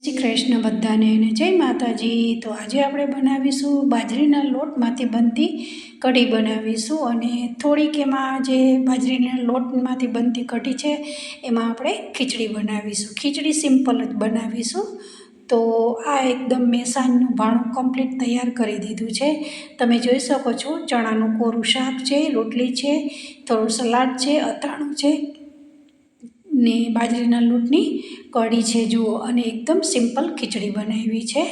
શ્રી કૃષ્ણ બધાને અને જય માતાજી। તો આજે આપણે બનાવીશું બાજરીના લોટમાંથી બનતી કઢી બનાવીશું અને થોડીક એમાં જે બાજરીના લોટમાંથી બનતી કઢી છે એમાં આપણે ખીચડી બનાવીશું। ખીચડી સિમ્પલ જ બનાવીશું। તો આ એકદમ મેં સાંજનું ભાણું કમ્પ્લીટ તૈયાર કરી દીધું છે। તમે જોઈ શકો છો ચણાનું કોરું શાક છે, રોટલી છે, થોડું સલાડ છે, અથાણું છે ને બાજરીના લોટની કઢી છે જુઓ, અને એકદમ સિમ્પલ ખીચડી બનાવી છે।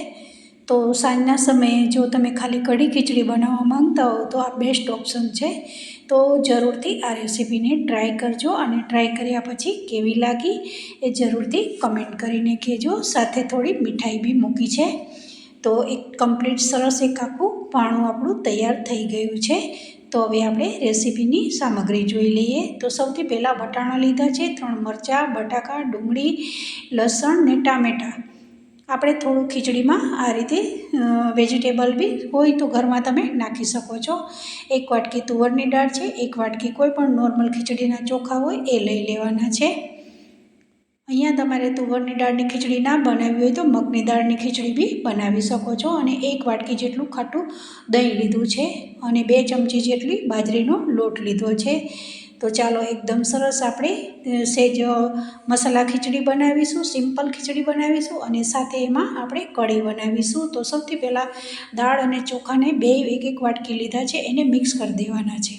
તો સાંજના સમયે જો તમે ખાલી કઢી ખીચડી બનાવવા માંગતા હો તો આ બેસ્ટ ઓપ્શન છે। તો જરૂરથી આ રેસીપીને ટ્રાય કરજો અને ટ્રાય કર્યા પછી કેવી લાગી એ જરૂરથી કમેન્ટ કરીને કહેજો। સાથે થોડી મીઠાઈ બી મૂકી છે। તો એક કમ્પ્લીટ સરસ એક આખું ભાણું આપણું તૈયાર થઈ ગયું છે। તો હવે આપણે રેસીપીની સામગ્રી જોઈ લઈએ। તો સૌથી પહેલાં વટાણા લીધા છે, 3 મરચાં, બટાકા, ડુંગળી, લસણ ને ટામેટાં। આપણે થોડું ખીચડીમાં આ રીતે વેજીટેબલ બી હોય તો ઘરમાં તમે નાખી શકો છો। 1 વાટકી તુવરની દાળ છે, 1 વાટકી કોઈ પણ નોર્મલ ખીચડીના ચોખા હોય એ લઈ લેવાના છે। અહીંયા તમારે તુવરની દાળની ખીચડી ના બનાવવી હોય તો મગની દાળની ખીચડી બી બનાવી શકો છો। અને 1 વાટકી જેટલું ખાટું દહીં લીધું છે અને 2 ચમચી જેટલી બાજરીનો લોટ લીધો છે। તો ચાલો એકદમ સરસ આપણે સેજ મસાલા ખીચડી બનાવીશું, સિમ્પલ ખીચડી બનાવીશું અને સાથે એમાં આપણે કઢી બનાવીશું। તો સૌથી પહેલાં દાળ અને ચોખાને 1 વાટકી લીધા છે, એને મિક્સ કરી દેવાના છે।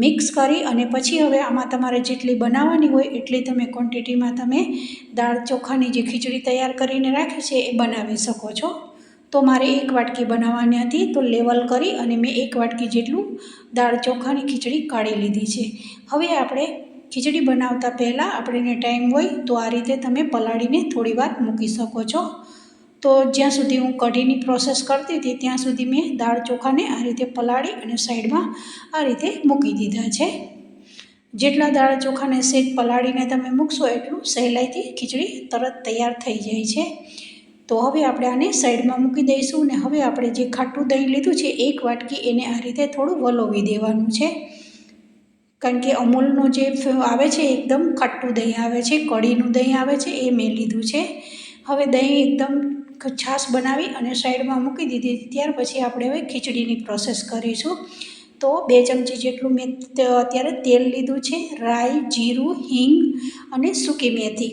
મિક્સ કરી અને પછી હવે આમાં તમારે જેટલી બનાવવાની હોય એટલી તમે ક્વોન્ટિટીમાં તમે દાળ ચોખાની જે ખીચડી તૈયાર કરીને રાખી છે એ બનાવી શકો છો। તો મારે 1 વાટકી બનાવવાની હતી તો લેવલ કરી અને મેં 1 વાટકી જેટલું દાળ ચોખાની ખીચડી કાઢી લીધી છે। હવે આપણે ખીચડી બનાવતા પહેલાં આપણને ટાઈમ હોય તો આ રીતે તમે પલાળીને થોડીવાર મૂકી શકો છો। તો જ્યાં સુધી હું કઢીની પ્રોસેસ કરતી હતી ત્યાં સુધી મેં દાળ ચોખાને આ રીતે પલાળી અને સાઈડમાં આ રીતે મૂકી દીધા છે। જેટલા દાળ ચોખાને સેજ પલાળીને તમે મૂકશો એટલું સહેલાઈથી ખીચડી તરત તૈયાર થઈ જાય છે। તો હવે આપણે આને સાઈડમાં મૂકી દઈશું અને હવે આપણે જે ખાટું દહીં લીધું છે 1 વાટકી એને આ રીતે થોડું વલોવી દેવાનું છે, કારણ કે અમૂલનું જે આવે છે એકદમ ખાટું દહીં આવે છે, કઢીનું દહીં આવે છે એ મેં લીધું છે। હવે દહીં એકદમ છાશ બનાવી અને સાઈડમાં મૂકી દીધી। ત્યાર પછી આપણે હવે ખીચડીની પ્રોસેસ કરીશું। તો 2 ચમચી જેટલું મેં અત્યારે તેલ લીધું છે, રાઈ, જીરું, હિંગ અને સૂકી મેથી।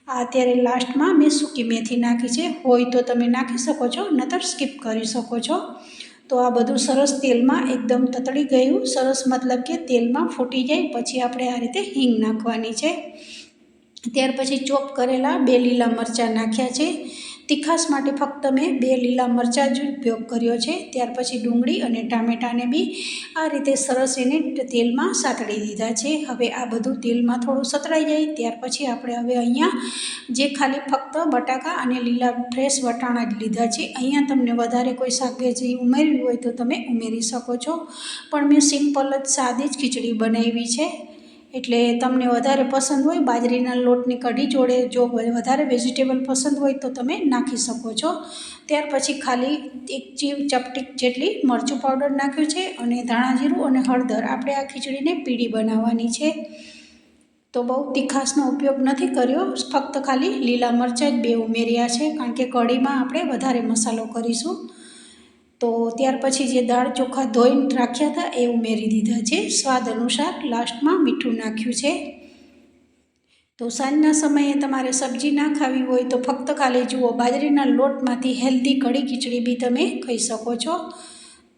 આ અત્યારે લાસ્ટમાં મેં સૂકી મેથી નાખી છે, હોય તો તમે નાખી શકો છો, નહીતર સ્કીપ કરી શકો છો। તો આ બધું સરસ તેલમાં એકદમ તતડી ગયું, સરસ મતલબ કે તેલમાં ફૂટી જાય પછી આપણે આ રીતે હિંગ નાખવાની છે। ત્યાર પછી ચોપ કરેલા 2 લીલા મરચાં નાખ્યા છે। તીખાશ માટે ફક્ત મેં 2 લીલા મરચાં જ ઉપયોગ કર્યો છે। ત્યાર પછી ડુંગળી અને ટામેટાને બી આ રીતે સરસ એને તેલમાં સાતળી દીધા છે। હવે આ બધું તેલમાં થોડું સતળાઈ જાય ત્યાર પછી આપણે હવે અહીંયા જે ખાલી ફક્ત બટાકા અને લીલા ફ્રેશ વટાણા જ લીધા છે। અહીંયા તમને વધારે કોઈ શાકભાજી ઉમેરવી હોય તો તમે ઉમેરી શકો છો, પણ મેં સિમ્પલ જ સાદી જ ખીચડી બનાવી છે। એટલે તમને વધારે પસંદ હોય બાજરીના લોટની કઢી જોડે જો વધારે વેજીટેબલ પસંદ હોય તો તમે નાખી શકો છો। ત્યાર પછી ખાલી 1 ચપટી જેટલી મરચું પાવડર નાખ્યું છે અને ધાણા જીરું અને હળદર। આપણે આ ખીચડીને પીળી બનાવવાની છે, તો બહુ તીખાશનો ઉપયોગ નથી કર્યો, ફક્ત ખાલી લીલા મરચાં જ 2 ઉમેર્યા છે, કારણ કે કઢીમાં આપણે વધારે મસાલો કરીશું। તો ત્યાર પછી જે દાળ ચોખા ધોઈને રાખ્યા હતા એ ઉમેરી દીધા છે, સ્વાદ અનુસાર લાસ્ટમાં મીઠું નાખ્યું છે। તો સાંજના સમયે તમારે સબ્જી ના ખાવી હોય તો ફક્ત ખાલી જુઓ બાજરીના લોટમાંથી હેલ્ધી કઢી ખીચડી બી તમે ખાઈ શકો છો।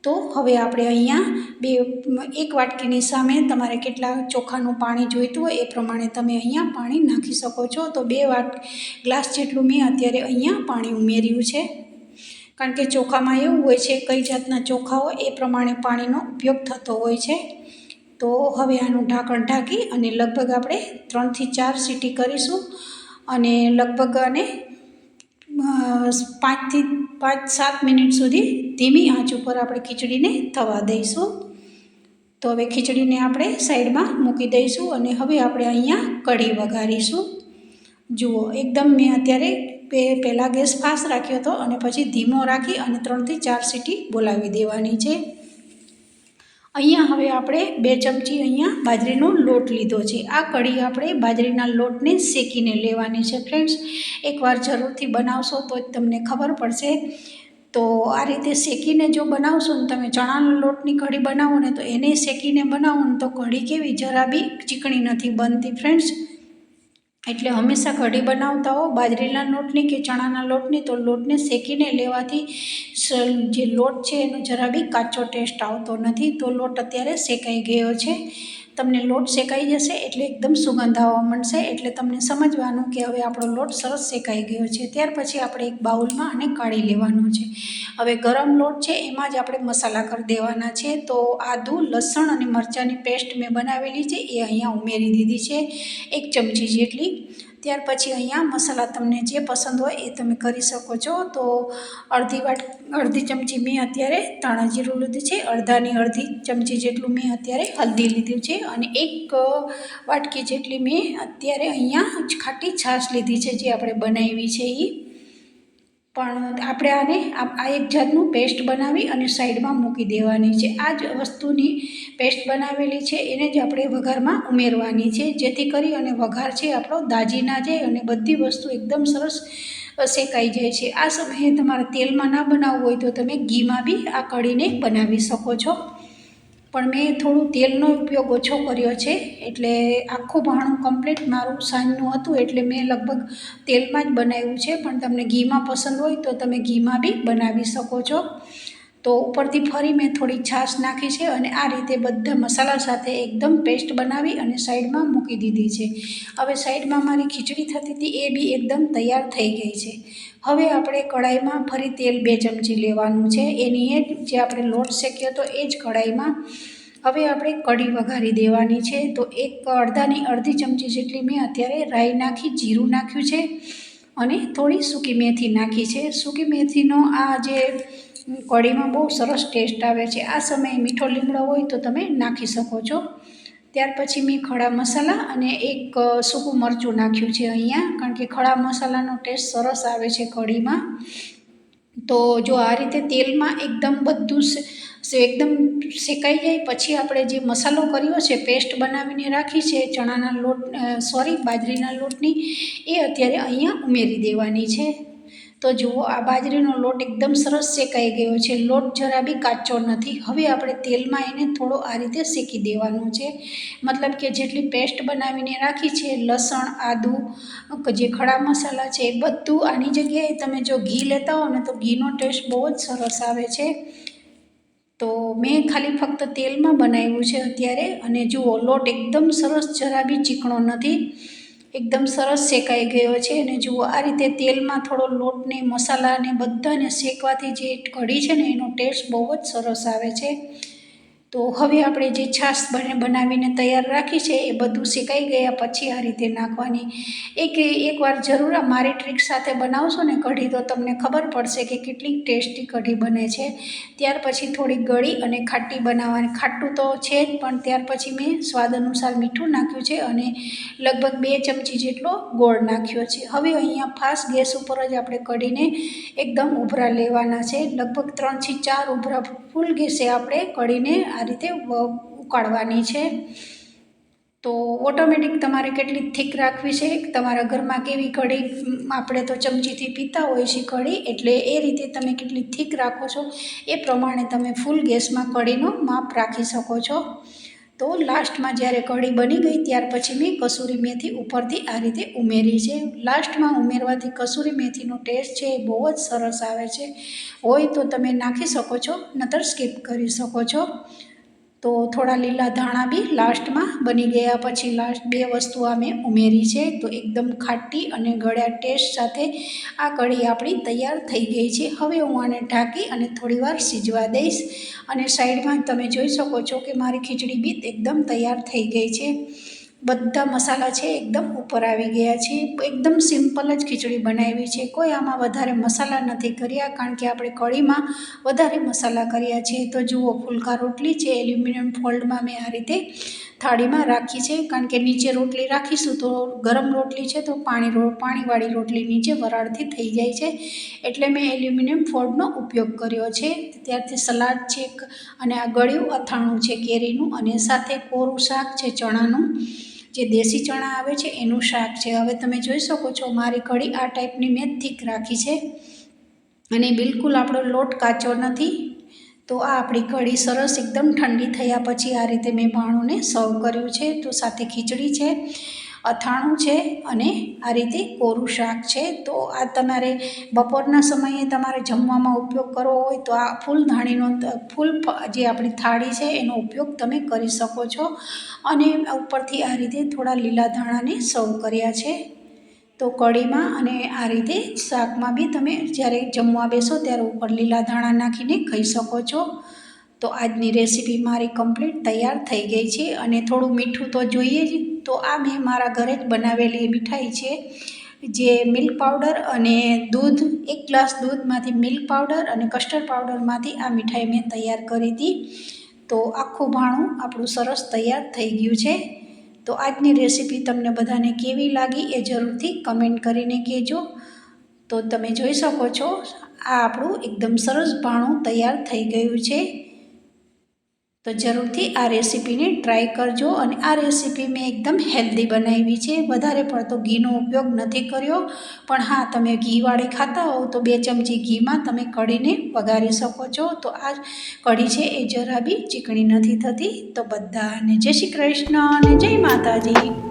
તો હવે આપણે અહીંયા 1 વાટકીની સામે તમારે કેટલા ચોખાનું પાણી જોઈતું હોય એ પ્રમાણે તમે અહીંયા પાણી નાખી શકો છો। તો 2 ગ્લાસ જેટલું મેં અત્યારે અહીંયા પાણી ઉમેર્યું છે, કારણ કે ચોખામાં એવું હોય છે કઈ જાતના ચોખા હોય એ પ્રમાણે પાણીનો ઉપયોગ થતો હોય છે। તો હવે આનું ઢાંકણ ઢાંકી અને લગભગ આપણે 3 થી 4 સીટી કરીશું અને લગભગ આને 5 થી 7 મિનિટ સુધી ધીમી આંચ ઉપર આપણે ખીચડીને થવા દઈશું। તો હવે ખીચડીને આપણે સાઈડમાં મૂકી દઈશું અને હવે આપણે અહીંયા કઢી વઘારીશું। જુઓ એકદમ મેં અત્યારે પહેલાં ગેસ ફાસ્ટ રાખ્યો હતો અને પછી ધીમો રાખી અને 3 થી 4 સીટી બોલાવી દેવાની છે। અહીંયા હવે આપણે 2 ચમચી અહીંયા બાજરીનો લોટ લીધો છે. આ કઢી આપણે બાજરીના લોટને શેકીને લેવાની છે ફ્રેન્ડ્સ. એકવાર જરૂરથી બનાવશો તો જ તમને ખબર પડશે. તો આ રીતે શેકીને જો બનાવશો ને તમે ચણાના લોટની કઢી બનાવો ને તો એને શેકીને બનાવો ને તો કઢી કેવી જરા બી ચીકણી નથી બનતી ફ્રેન્ડ્સ. એટલે હંમેશા કઢી બનાવતા હો બાજરીના લોટની કે ચણાના લોટની તો લોટને શેકીને લેવાથી જે લોટ છે એનો જરા બી કાચો ટેસ્ટ આવતો નથી. તો લોટ અત્યારે શેકાઈ ગયો છે. તમને લોટ શેકાઈ જશે એટલે એકદમ સુગંધ આવવા માંડશે, એટલે તમને સમજવાનું કે હવે આપણો લોટ સરસ શેકાઈ ગયો છે. ત્યાર પછી આપણે એક બાઉલમાં આને કાઢી લેવાનો છે. હવે ગરમ લોટ છે એમાં જ આપણે મસાલા કરી દેવાના છે. તો આદું, લસણ અને મરચાંની પેસ્ટ મેં બનાવેલી છે એ અહીંયા ઉમેરી દીધી છે 1 ચમચી જેટલી. ત્યાર પછી અહીંયા મસાલા તમને જે પસંદ હોય એ તમે કરી શકો છો. તો અડધી ચમચી મેં અત્યારે ધાણા જીરું લીધું છે, અડધી ચમચી જેટલું મેં અત્યારે હલ્દી લીધું છે અને 1 વાટકી જેટલી મેં અત્યારે અહીંયા ખાટી છાશ લીધી છે જે આપણે બનાવી છે એ. પણ આપણે આને આ એક જાતનું પેસ્ટ બનાવી અને સાઈડમાં મૂકી દેવાની છે. આ જ વસ્તુની પેસ્ટ બનાવેલી છે એને જ આપણે વઘારમાં ઉમેરવાની છે, જેથી કરી અને વઘાર છે આપણો દાજી ના જાય અને બધી વસ્તુ એકદમ સરસ શેકાઈ જાય છે. આ સમયે તમારે તેલમાં ના બનાવવું હોય તો તમે ઘીમાં બી આ કઢીને બનાવી શકો છો. પણ મેં થોડું તેલનો ઉપયોગ ઓછો કર્યો છે, એટલે આખું ભાણું કમ્પ્લીટ મારું સાંજનું હતું એટલે મેં લગભગ તેલમાં જ બનાવ્યું છે. પણ તમને ઘીમાં પસંદ હોય તો તમે ઘીમાં બી બનાવી શકો છો. તો ઉપરથી ફરી મેં થોડી છાશ નાખી છે અને આ રીતે બધા મસાલા સાથે એકદમ પેસ્ટ બનાવી અને સાઈડમાં મૂકી દીધી છે. હવે સાઈડમાં મારી ખીચડી થતી હતી એ બી એકદમ તૈયાર થઈ ગઈ છે. હવે આપણે કઢાઈમાં ફરી તેલ 2 ચમચી લેવાનું છે. એની જે આપણે લોટ શેક્યો હતો એ જ કઢાઈમાં હવે આપણે કઢી વઘારી દેવાની છે. તો અડધી ચમચી જેટલી મેં અત્યારે રાઈ નાખી, જીરું નાખ્યું છે અને થોડી સૂકી મેથી નાખી છે. સૂકી મેથીનો આ જે કઢીમાં બહુ સરસ ટેસ્ટ આવે છે. આ સમયે મીઠો લીમડો હોય તો તમે નાખી શકો છો. ત્યાર પછી મેં ખડા મસાલા અને 1 સૂકું મરચું નાખ્યું છે અહીંયા, કારણ કે ખડા મસાલાનો ટેસ્ટ સરસ આવે છે કઢીમાં. તો જો આ રીતે તેલમાં એકદમ બધું એકદમ શેકાઈ જાય પછી આપણે જે મસાલો કર્યો છે, પેસ્ટ બનાવીને રાખી છે બાજરીના લોટની, એ અત્યારે અહીંયા ઉમેરી દેવાની છે. તો જુઓ આ બાજરીનો લોટ એકદમ સરસ શેકાઈ ગયો છે, લોટ જરા બી કાચો નથી. હવે આપણે તેલમાં એને થોડો આ રીતે શેકી દેવાનો છે. મતલબ કે જેટલી પેસ્ટ બનાવીને રાખી છે, લસણ, આદું, જે ખડા મસાલા છે એ બધું આની જગ્યાએ તમે જો ઘી લેતા હો ને તો ઘીનો ટેસ્ટ બહુ જ સરસ આવે છે. તો મેં ખાલી ફક્ત તેલમાં બનાવ્યું છે અત્યારે. અને જુઓ લોટ એકદમ સરસ જરા બી ચીકણો નથી, એકદમ સરસ શેકાઈ ગયો છે. અને જુઓ આ રીતે તેલમાં થોડો લોટને મસાલાને બધાને શેકવાથી જે કઢી છે ને એનો ટેસ્ટ બહુ જ સરસ આવે છે. તો હવે આપણે જે છાશ બનાવીને તૈયાર રાખી છે એ બધું શેકાઈ ગયા પછી આ રીતે નાખવાની. એકવાર જરૂર મારી ટ્રીક સાથે બનાવશો ને કઢી તો તમને ખબર પડશે કે કેટલી ટેસ્ટી કઢી બને છે. ત્યાર પછી થોડી ગળી અને ખાટી બનાવવાની. ખાટું તો છે જ, પણ ત્યાર પછી મેં સ્વાદ અનુસાર મીઠું નાખ્યું છે અને લગભગ 2 ચમચી જેટલો ગોળ નાખ્યો છે. હવે અહીંયા ફાસ્ટ ગેસ ઉપર જ આપણે કઢીને એકદમ ઉભરા લેવાના છે. લગભગ 3 થી 4 ઉભરા ફૂલ ગેસે આપણે કઢીને આ રીતે ઉકાળવાની છે. તો ઓટોમેટિક તમારે કેટલી થીક રાખવી છે, તમારા ઘરમાં કેવી કઢી આપણે તો ચમચીથી પીતા હોય છે કઢી, એટલે એ રીતે તમે કેટલી થીક રાખો છો એ પ્રમાણે તમે ફૂલ ગેસમાં કઢીનો માપ રાખી શકો છો. તો લાસ્ટમાં જ્યારે કઢી બની ગઈ ત્યાર પછી મેં કસૂરી મેથી ઉપરથી આ રીતે ઉમેરી છે. લાસ્ટમાં ઉમેરવાથી કસૂરી મેથીનો ટેસ્ટ છે એ બહુ જ સરસ આવે છે. હોય તો તમે નાખી શકો છો, નહીતર સ્કીપ કરી શકો છો. તો થોડા લીલા ધાણા બી લાસ્ટમાં બની ગયા પછી લાસ્ટ 2 વસ્તુ આ મેં ઉમેરી છે. તો એકદમ ખાટી અને ગળ્યા ટેસ્ટ સાથે આ કઢી આપણી તૈયાર થઈ ગઈ છે. હવે હું આને ઢાંકી અને થોડીવાર સિજવા દઈશ. અને સાઈડમાં તમે જોઈ શકો છો કે મારી ખીચડી બી એકદમ તૈયાર થઈ ગઈ છે. બધા મસાલા છે એકદમ ઉપર આવી ગયા છે. એકદમ સિમ્પલ જ ખીચડી બનાવી છે, કોઈ આમાં વધારે મસાલા નથી કર્યા, કારણ કે આપણે કઢીમાં વધારે મસાલા કર્યા છે. તો જુઓ, ફુલકા રોટલી છે એલ્યુમિનિયમ ફોલ્ડમાં મેં આ રીતે થાળીમાં રાખી છે, કારણ કે નીચે રોટલી રાખીશું તો ગરમ રોટલી છે તો પાણીવાળી રોટલી નીચે વરાળથી થઈ જાય છે, એટલે મેં એલ્યુમિનિયમ ફોલ્ડનો ઉપયોગ કર્યો છે. ત્યારથી સલાડ છે અને આ ગળ્યું અથાણું છે કેરીનું, અને સાથે કોરું શાક છે ચણાનું, જે દેશી ચણા આવે છે એનું શાક છે. હવે તમે જોઈ શકો છો મારી કઢી આ ટાઈપની મેં થીક રાખી છે, અને બિલકુલ આપણો લોટ કાચો નથી. તો આ આપણી કઢી સરસ એકદમ ઠંડી થયા પછી આ રીતે મેં ભાણુંને સર્વ કર્યું છે. તો સાથે ખીચડી છે, અથાણું છે અને આ રીતે કોરું શાક છે. તો આ તમારે બપોરના સમયે તમારે જમવામાં ઉપયોગ કરવો હોય તો આ ફૂલ જે આપણી થાળી છે એનો ઉપયોગ તમે કરી શકો છો. અને ઉપરથી આ રીતે થોડા લીલા ધાણાને સર્વ કર્યા છે. તો કઢીમાં અને આ રીતે શાકમાં બી તમે જ્યારે જમવા બેસો ત્યારે ઉપર લીલા ધાણા નાખીને ખાઈ શકો છો. તો આજની રેસીપી મારી કમ્પ્લીટ તૈયાર થઈ ગઈ છે. અને થોડું મીઠું તો જોઈએ જ. તો આ મેં મારા ઘરે જ બનાવેલી મીઠાઈ છે, જે મિલ્ક પાવડર અને દૂધ, 1 ગ્લાસ દૂધમાંથી મિલ્ક પાવડર અને કસ્ટર્ડ પાવડરમાંથી આ મીઠાઈ મેં તૈયાર કરી હતી. તો આખું ભાણું આપણું સરસ તૈયાર થઈ ગયું છે. તો આજની રેસીપી તમને બધાને કેવી લાગી એ જરૂરથી કમેન્ટ કરીને કહેજો. તો તમે જોઈ શકો છો આ આપણું એકદમ સરસ ભાણું તૈયાર થઈ ગયું છે. તો જરૂરથી આ રેસીપીને ટ્રાય કરજો. અને આ રેસીપી મેં એકદમ હેલ્ધી બનાવી છે, વધારે પડતો ઘીનો ઉપયોગ નથી કર્યો. પણ હા, તમે ઘીવાળી ખાતા હો તો 2 ચમચી ઘીમાં તમે કઢીને વઘારી શકો છો. તો આ કઢી છે એ જરા બી ચીકણી નથી થતી. તો બધાને જય શ્રી કૃષ્ણ અને જય માતાજી.